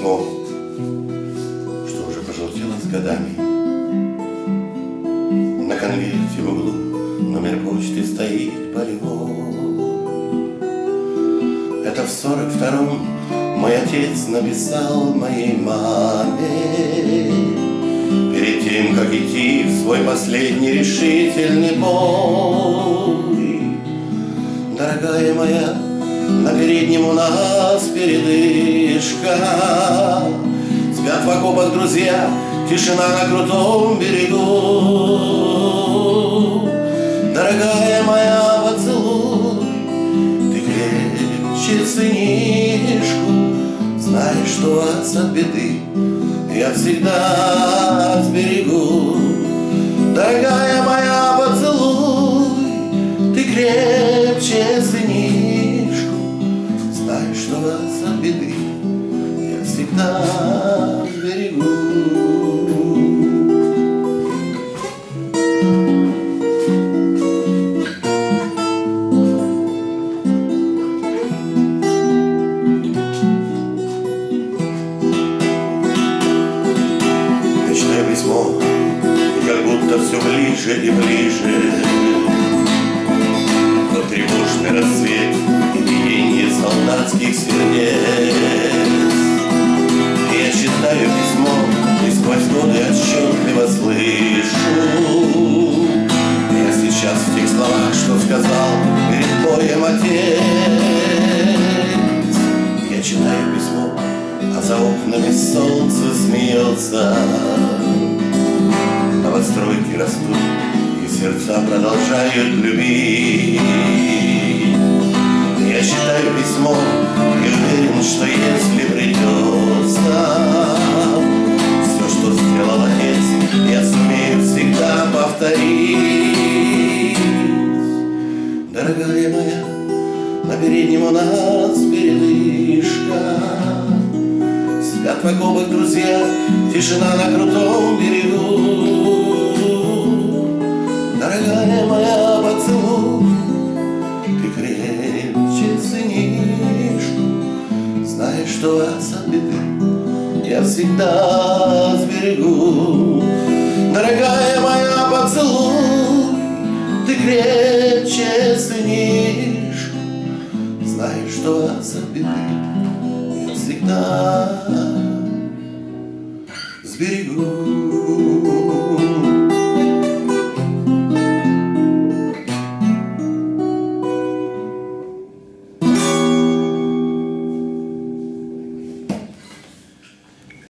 письмо, что уже пожелтело с годами. На конверте в углу номер почты стоит полевой. Это в 42-м мой отец написал моей маме перед тем, как идти в свой последний решительный бой. Дорогая моя, на переднем у нас передышка. Спят в окопах друзья, тишина на крутом берегу. Дорогая моя, поцелуй, ты крепче сынишку. Знай, что вас от беды я всегда сберегу. Дорогая моя, поцелуй, ты крепче сынишку. Знай, что вас от беды я всегда сберегу. Вечное письмо, и как будто все ближе и ближе. Но тревожный рассвет и биение солдатских сердец. Я читаю письмо и сквозь годы отчетливо слышу. Я сейчас в тех словах, что сказал перед боем отец. Я читаю письмо, а за окнами солнце смеется. Новостройки растут, и сердца продолжают любить. Я читаю письмо и уверен, что если придется, все, что сделал отец, я сумею всегда повторить. Дорогая моя, на переднем у нас передышка. Спят в окопах друзья, тишина на крутом берегу. Дорогая моя, поцелуй, ты крепче сынишку. Знаешь, что вас от беды я всегда сберегу. Дорогая моя, поцелуй, ты крепче сынишку. Знаешь, что вас от беды я всегда сберегу.